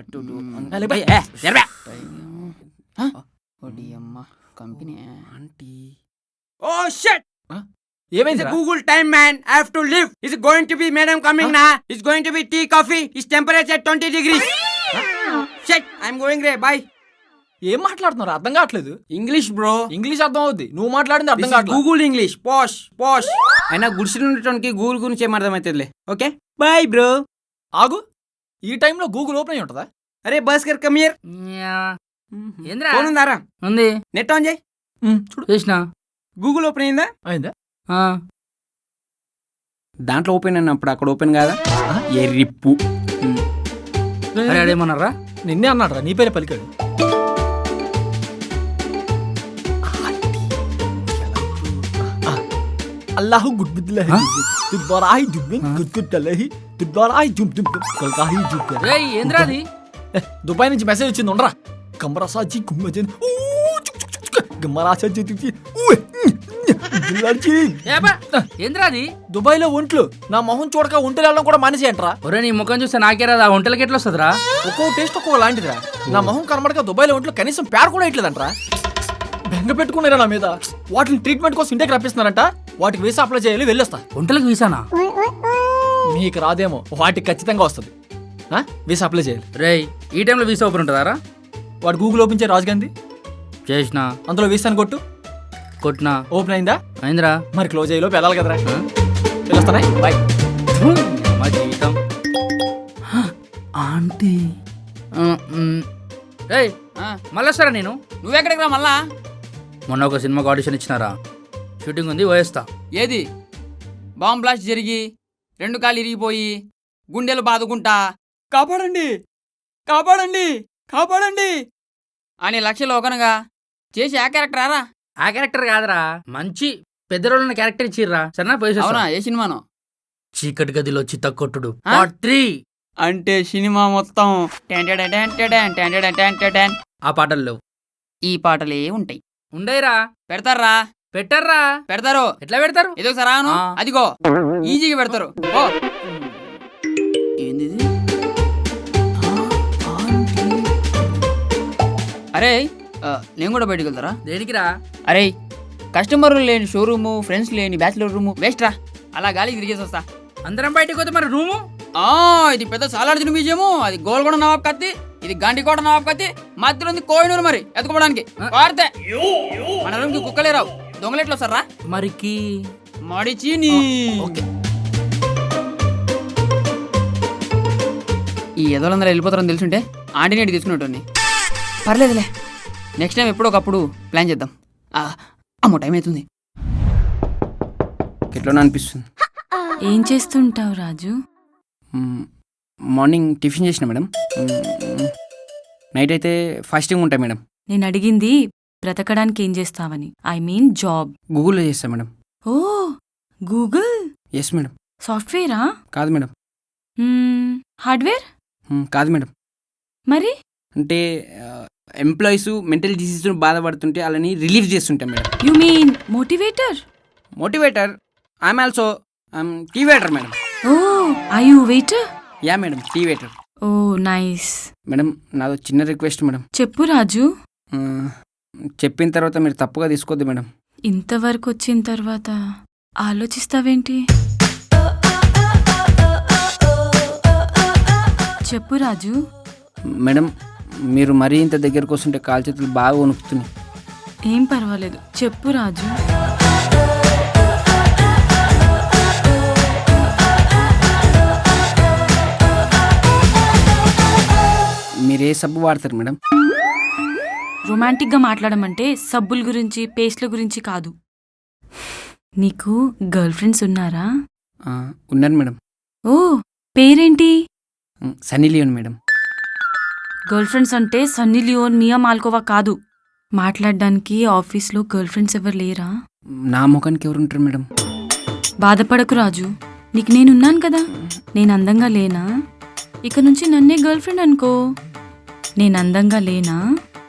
What to do company aunty. Oh shit, ఏమైంది Google time man, I have to leave. Is going to be madam coming na? Is going to be tea coffee. Is temperature 20 degrees. Shit, I'm going there. Bye. ఏం మాట్లాడుతున్నారు అర్థం కావట్లేదు. English bro. English అర్థం అవుద్ది, నువ్వు మాట్లాడింది అర్థం కావట్లేదు. Google English. Posh, posh. అయినా గుడిసెలు ఉండటానికి గూగుల్ గురించి ఏం అర్థమవుతుందిలే. Okay bye bro. ఆగు, ఈ టైంలో గూగుల్ ఓపెన్ అయి ఉంటుందా? అరే భాస్కర్ కమ్ హియర్. ఏంద్రా ఫోన్ ఉందారా? ఉంది. నెట్ ఆన్ చేయి. చూడు చేసినా గూగుల్ ఓపెన్ అయిందా? అయిందా? దాంట్లో ఓపెన్ అయినప్పుడు అక్కడ ఓపెన్ కాదా? ఎర్రిప్పు. ఏమన్నారా? నిన్నే అన్నాడు రా, నీ పేరే పలికాడు. అల్లాహు గుడ్ బిద్లహి దుబారాహి దుబిన్ గుడ్ గుడ్ తలహి దుబారాహి జుమ్ జుమ్ కల్కాహి జుమ్. రేయ్ ఏంద్రా అది? దుబాయ్ నుంచి మెసేజ్ వచ్చింది, ఉండరా. కమరాసాజీ గుమ్మజన్ గమరాసాజీ ఏంద్రా అది? దుబాయ్ లో ఒంట్లు, నా మొహం చూడక ఒంటలు వెళ్ళడం కూడా మానేసి అంటరా. ఒరే నీ ముఖం చూస్తే నాకే రాదు, ఆ వంటలకి ఎట్లా వస్తుందిరా? ఒక్కో టేస్ట్ ఒక్కో లాంటిదిరా. నా మొహం కనబడక దుబాయ్ లో ఒంట్లో కనీసం పేరు కూడా ఇట్లేదంటరా. బెంగ పెట్టుకున్నారా నా మీద. వాటిని ట్రీట్మెంట్ కోసం ఇంటికి రప్పిస్తున్నారంట. వాటికి వీసా అప్లై చేయాలి, వెళ్ళొస్తా. వంటలకు వీసానా? మీకు రాదేమో, వాటికి ఖచ్చితంగా వస్తుంది. వీసా అప్లై చేయాలి. రేయ్ ఈ టైంలో వీసా ఓపెన్ ఉంటుందారా? వాడు గూగుల్ ఓపెన్ చేయ రాజుగాంధీ చేసినా. అందులో వీసాను కొట్టు. కొట్టినా. ఓపెన్ అయిందా? అయిందిరా. మరి క్లోజ్ అయ్యలో వెళ్ళాలి కదరా. వెళ్ళొస్తానా, బాయ్. మా జీవితం ఆంటీ. రేయ్ మళ్ళీ వస్తారా? నేను నువ్వెక్కడికి రా మళ్ళా? మొన్న ఒక సినిమాకి ఆడిషన్ ఇచ్చినారా, షూటింగ్ ఉంది, పోయేస్తా. ఏది బాంబ్ బ్లాస్ట్ జరిగి 2 కాళ్ళు ఇరిగిపోయి గుండెలు బాదుకుంటా కాపాడండి కాపాడండి కాపాడండి అని లక్షలు ఒకనగా చేసి ఆ క్యారెక్టర్ ఆరా? ఆ క్యారెక్టర్ కాదురా, మంచి పెద్ద రోల్ ఉన్న క్యారెక్టర్ ఇచ్చిర్రా. సరేనా పోయేస్తా. అవునా? ఏ సినిమానో? చీకటి గదిలో చిత్తకొట్టుడు పార్ట్ 3. అంటే సినిమా మొత్తం ఆ పాటల్లో ఈ పాటలే ఉంటాయి. ఉండేరా? పెడతారా? పెట్టర్రా? పెడతారు. ఎట్లా పెడతారు? ఏదో సరాను అదిగో ఈజీగా పెడతారు. ఓ ఏంది? అరే నేను కూడా బయటకు వెళ్తారా? దేనికిరా? అరే కస్టమర్లు లేని షోరూము, ఫ్రెండ్స్ లేని బ్యాచిలర్ రూము వేస్ట్ రా. అలా గాలికి తిరిగేసి వస్తా. అందరం బయటకు పోతే మరి రూము? ఇది పెద్ద సాలార్జున మ్యూజియము, అది గోల్కొండ నవాబ్ కత్తి, ఇది గాంధీకోట నవాబ్ కత్తి, మధ్యలో ఉంది కోహినూరు. మరి ఎత్తుకోవడానికి వాడితే మన రూమ్కి కుక్కలే రావు. దొంగలు ఎట్లా వస్తారా? మరికి మడిచిని. ఈ ఎదలందరూ వెళ్ళిపోతారని తెలుసుంటే ఆంటీనేటి తీసుకున్నట్టు. పర్లేదులే, నెక్స్ట్ టైం ఎప్పుడో ఒకప్పుడు ప్లాన్ చేద్దాం. అమ్మో టైం అవుతుంది. ఎట్లా అనిపిస్తుంది? ఏం చేస్తుంటావు రాజు? మార్నింగ్ టిఫిన్ చేసిన మేడం, నైట్ అయితే ఫాస్టింగ్ ఉంటాయి మేడం. నేను అడిగింది బ్రతకడానికి ఏం చేస్తావని, ఐ మీన్ జాబ్. గూగుల్లో చేస్తా madam. Oh Google? Yes madam. సాఫ్ట్వేరా? కాదు మేడం. హార్డ్వేర్? కాదు మేడం. మరి అంటే ఎంప్లాయీస్ మెంటల్ డిసీజ్ బాధపడుతుంటే అలాని రిలీఫ్ చేస్తుంటాం madam. You mean motivator? Motivator. I'm also tea waiter madam. Oh are you waiter? Ya madam, tea waiter. Oh nice. Madam నాదో చిన్న రిక్వెస్ట్ మేడం. చెప్పు రాజు. చెప్పిన తర్వాత మీరు తప్పుగా తీసుకోవద్దు మేడం. ఇంతవరకు వచ్చిన తర్వాత ఆలోచిస్తావేంటి? చెప్పు రాజు. మేడం మీరు మరీ ఇంత దగ్గరకు వస్తుంటే కాలు చేతులు బాగా వణుకుతున్నాయి. ఏం పర్వాలేదు, చెప్పు రాజు. మీరు ఏ సబ్బు వాడతారు మేడం? రొమాంటిక్గా మాట్లాడమంటే సబ్బుల గురించి, పేస్ట్ల గురించి కాదు. నీకు గర్ల్ ఫ్రెండ్స్ ఉన్నారా? ఉన్నారు మేడం. ఓ పేరేంటి? Sunny Leone madam. Girlfriends అంటే సన్నీ లియోన్, మియా మాల్కోవా కాదు. మాట్లాడడానికి ఆఫీస్లో గర్ల్ ఫ్రెండ్స్ ఎవరు లేరా? నా ముఖానికి ఎవరు ఉంటారు మేడం? బాధపడకు రాజు, నీకు నేనున్నాను కదా. నేను అందంగా లేనా? ఇక నుంచి నన్నే గర్ల్ ఫ్రెండ్ అనుకో. నేను అందంగా లేనా?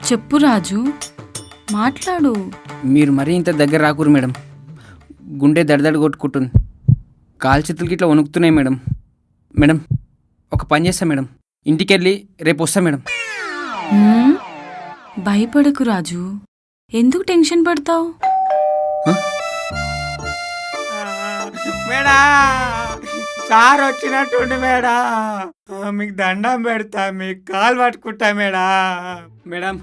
చెప్పు రాజు, మాట్లాడు. మీరు మరీ ఇంత దగ్గర రాకూరు మేడం. గుండె దడదడ కొట్టుకుంటుంది, కాలు చేతులకి ఇట్లా వణుకుతున్నాయి మేడం. మేడం ఒక పని చేస్తా మేడం, ఇంటికెళ్ళి రేపు వస్తా మేడం. హ్మ్? భయపడకు రాజు, ఎందుకు టెన్షన్ పడతావు? మేడా సార్ వచ్చినట్టుండి మేడా, మీకు దండం పెడతా, మీకు కాలు పట్టుకుంటా మేడా. మేడం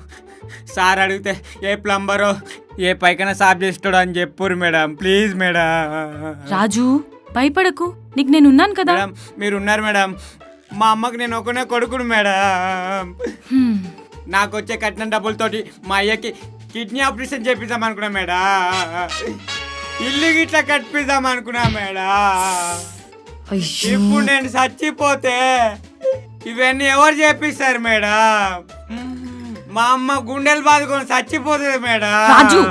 సార్ అడిగితే ఏ ప్లంబరో ఏ పైకైనా సాఫ్ చేస్తాడు అని చెప్పురు మేడం, ప్లీజ్ మేడం. రాజు భయపడకు, నీకు నేనున్నాను కదా. మేడం మీరు ఉన్నారు మేడం, మా అమ్మకి నేను ఒకనే కొడుకును మేడం. హ్మ్. నాకు వచ్చే కట్టిన డబ్బులతోటి మా అయ్యకి కిడ్నీ ఆపరేషన్ చేపిద్దాం అనుకున్నా మేడం, ఇల్లు గిట్లా కట్టిద్దాం అనుకున్నా మేడం. అయ్యో. ఇప్పుడు నేను చచ్చిపోతే ఇవన్నీ ఎవరు చేపిస్తారు మేడం? మా అమ్మ గుండెలు బాదుకొని చచ్చిపోతుంది మేడం. రాజు.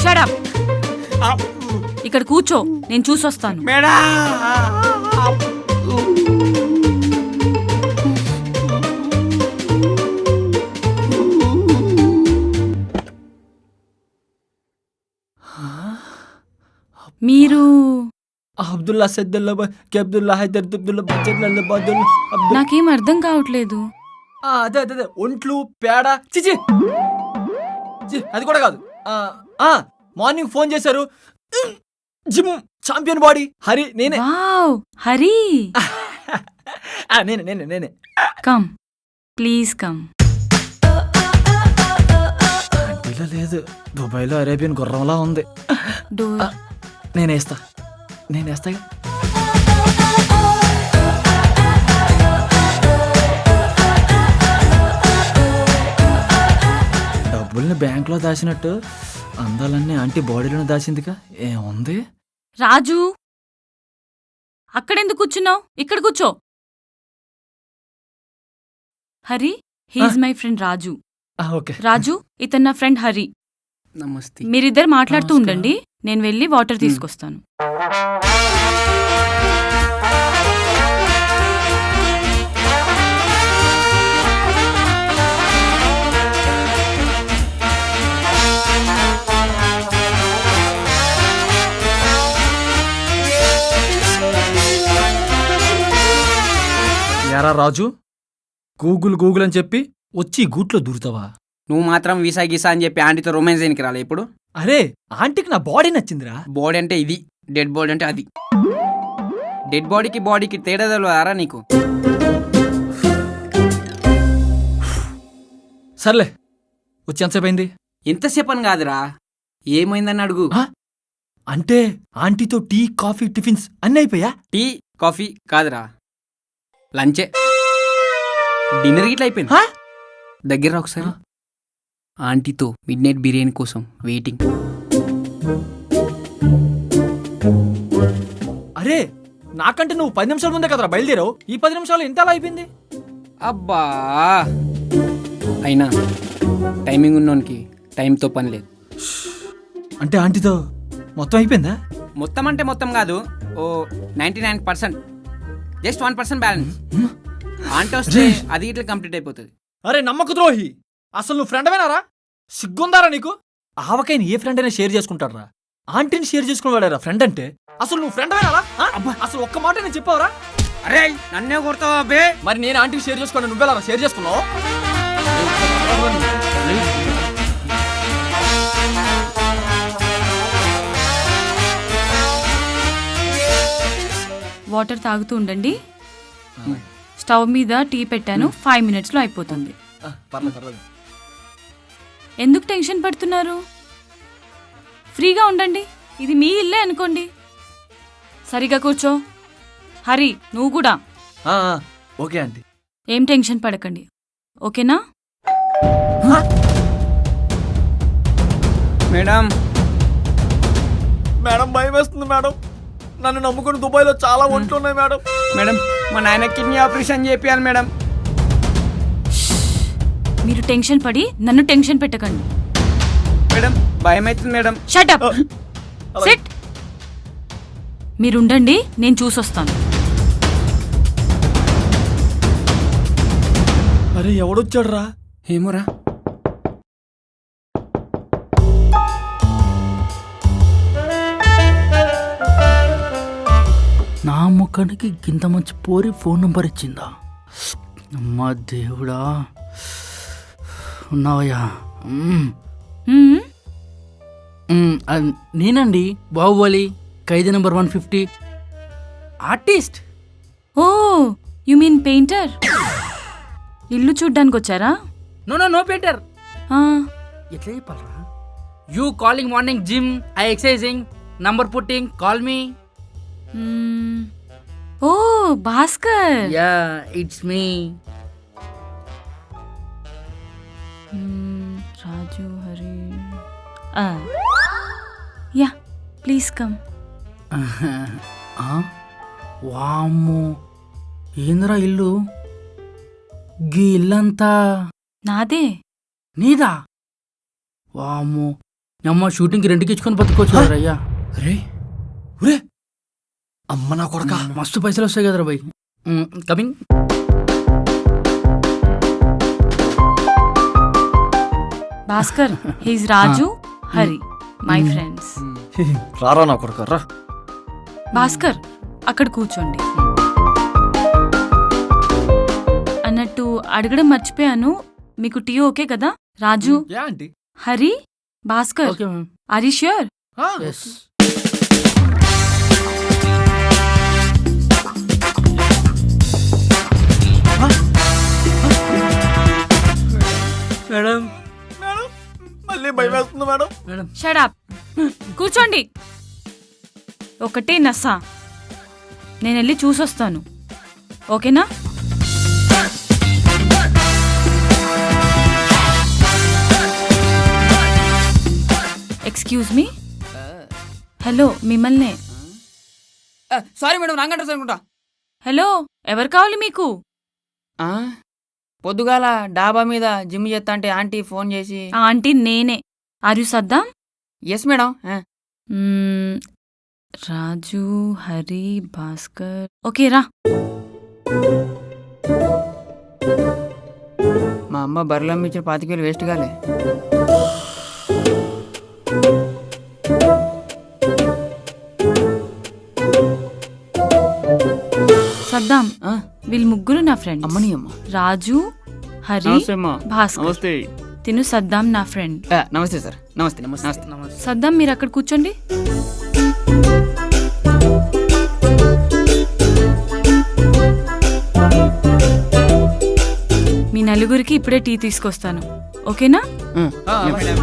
Shut up. అప్. ఇక్కడ కూర్చో, నేను చూసొస్తాను. మేడం మీరు అబ్దుల్లా సద్దుల్లా అబ్దుల్లా హైదర్ అబ్దుల్లా బజ్జల్లా బదుల్ అబ్దుల్ నాకేం అర్థం కావట్లేదు. అదే అదే అదే ఒంట్లు పేడ చిచి అది కూడా కాదు. మార్నింగ్ ఫోన్ చేశారు, జిమ్ ఛాంపియన్ బాడీ హరి నేనే. వావ్, హరి. నేనే నేనే నేనే కమ్, ప్లీజ్ కమ్. ఇలా లేదు, దుబాయ్లో అరేబియన్ గుర్రంలా ఉంది. డోర్. నేనేస్తా. డబ్బుల్ని బ్యాంకులో దాచినట్టు అందాలన్నీ ఆంటీ బాడీలోనే దాచిందిగా, ఏముంది? రాజు, అక్కడెందుకు కూర్చున్నావు? ఇక్కడ కూర్చో. Hari, he's my friend Raju. Okay. Raju, ఇతను నా ఫ్రెండ్ హరి. నమస్తే. మీరిద్దరు మాట్లాడుతూ నమస్కారం. ఉండండి, నేను వెళ్ళి వాటర్ తీసుకొస్తాను. యారా రాజు, గూగుల్ అని చెప్పి వచ్చి గూట్లో దూరుతావా? నువ్వు మాత్రం వీసా గీసా అని చెప్పి ఆంటీతో రొమాన్స్ దేనికి రాలే ఇప్పుడు? అరే ఆంటీకి నా బాడీ నచ్చిందిరా. బాడీ అంటే ఇది, డెడ్ బాడీ అంటే అది. డెడ్ బాడీకి తేడా తెలవారా నీకు? సర్లే, వచ్చి ఎంతసేపు అయింది? ఎంతసేపు అని కాదురా, ఏమైందని అడుగు. అంటే ఆంటీతో టీ కాఫీ టిఫిన్స్ అన్నీ అయిపోయా? టీ కాఫీ కాదురా, లంచే. డిన్నర్ గిట్లా అయిపోయింది. దగ్గర రా ఒకసారి. ఆంటీతో మిడ్ నైట్ బిర్యానీ కోసం వెయిటింగ్. అరే నాకంటే నువ్వు 10 నిమిషాల ముందే కదరా బయలుదేరావు, ఈ 10 నిమిషాలు ఎంత అలా అయిపోయింది? అబ్బా, అయినా టైమింగ్ ఉన్నోనికి టైంతో పని లేదు. అంటే ఆంటీతో మొత్తం అయిపోయిందా? మొత్తం అంటే మొత్తం కాదు, ఓ 99%, జస్ట్ 1% బ్యాలెన్స్. ఆంటీ వస్తే అది ఇట్లా కంప్లీట్ అయిపోతుంది. అరే నమ్మకు ద్రోహి, అసలు నువ్వు ఫ్రెండ్వేనారా? సిగ్గుందారా నీకు? ఆవకైనా ఏ ఫ్రెండ్ అయినా షేర్ చేసుకుంటారా? ఆంటీని షేర్ చేసుకునేవాడారా ఫ్రెండ్ అంటే? అసలు నువ్వు ఫ్రెండ్వేనారా? అసలు ఒక్క మాట నేను చెప్పావరా? అరే నన్నే కొడతావా బే? మరి నేను ఆంటీని షేర్ చేసుకోండి, నువ్వెలా షేర్ చేసుకున్నావు? వాటర్ తాగుతూ ఉండండి. స్టవ్ మీద టీ పెట్టాను, 5 minutesలో అయిపోతుంది. పర్లేదు. ఎందుకు టెన్షన్ పడుతున్నారు? ఫ్రీగా ఉండండి, ఇది మీ ఇల్లే అనుకోండి. సరిగా కూర్చో. హరి, నువ్వు కూడా. Okay aunty. ఏం టెన్షన్ పడకండి, ఓకేనా? మేడం మేడం భయం వేస్తుంది మేడం, నన్ను నమ్ముకుని దుబాయ్లో చాలా ఒంట్లు ఉన్నాయి మేడం. మేడం మా నాయన కిడ్నీ ఆపరేషన్ చేపియాలి మేడం. మీరు టెన్షన్ పడి నన్ను టెన్షన్ పెట్టకండి. మేడం భయం అవుతుంది మేడం. Shut up. సిట్. మీరుండండి, నేను చూసొస్తాను. అరే ఎవడొచ్చాడు రా? ఏమోరా. నా ముఖానికి గింత మంచి పోరి ఫోన్ నంబర్ ఇచ్చిందా? అమ్మా దేవుడా, ఉన్నావయ్యా. మ్మ్. నేనండి, Baahubali, Khaidi number 150 artist. Oh you mean painter. ఇల్లు చూడ్డానికి వచ్చారా? No no no painter. ఆ, ఎట్లా చెప్పాలరా? You calling morning gym, I exercising, number putting, call me. Hmm. Oh Bhaskar. Yeah it's me. Raju Hari. Yeah please come. వామ్మో, ఏంద్రా ఇల్లు? గీ ఇల్లంతా నాదే. నీదా? వామ్మో, అమ్మ షూటింగ్కి రెండుకి ఇచ్చుకొని బతుకోవచ్చు అయ్యా. రే ఒరే అమ్మ నా కొడక. మస్తు పైసలు వస్తాయి కదరా by. Coming. Bhaskar he's Raju Hari my friends. రారా నా కొడక రా. భాస్కర్ అక్కడ కూర్చోండి. అన్నట్టు అడగడం మర్చిపోయాను, మీకు టీ ఓకే కదా? Raju, yeah aunty. Hari, Bhaskar, okay ma'am. Are you sure? Yes. Madam madam మళ్ళీ భయం వేస్తుంది మేడం. Madam shut up. కూర్చోండి. ఒకటే నసా, నేను వెళ్ళి చూసొస్తాను, ఓకేనా? Excuse me. హలో, మిమ్మల్నే. సారీ మేడం, రాంగ్ అడ్రస్ అనుకుంటా. హలో, ఎవరు కావాలి మీకు? ఆ, పొద్దుగాల డాబా మీద జిమ్ చేస్తా అంటే ఆంటీ ఫోన్ చేసి. ఆ ఆంటీ నేనే. Are you Saddam? Yes madam. Raju, Hari, Bhaskar. Okay రా. మా అమ్మ బర్రెలమ్మ ఇచ్చిన 25,000 వేస్ట్ కాలే. సద్దాం, ఆ, వీళ్ళు ముగ్గురు నా ఫ్రెండ్. అమ్మని అమ్మ. రాజు, హరి, నమస్తే అమ్మా. భాస్కర్. నమస్తే. తిను సద్దాం నా ఫ్రెండ్. నమస్తే సార్. నమస్తే నమస్తే. నమస్తే. సద్దాం మీరు అక్కడ కూర్చోండి. మీ నలుగురికి ఇప్పుడే టీ తీసుకొస్తాను, ఓకేనా? ఆ, మేడం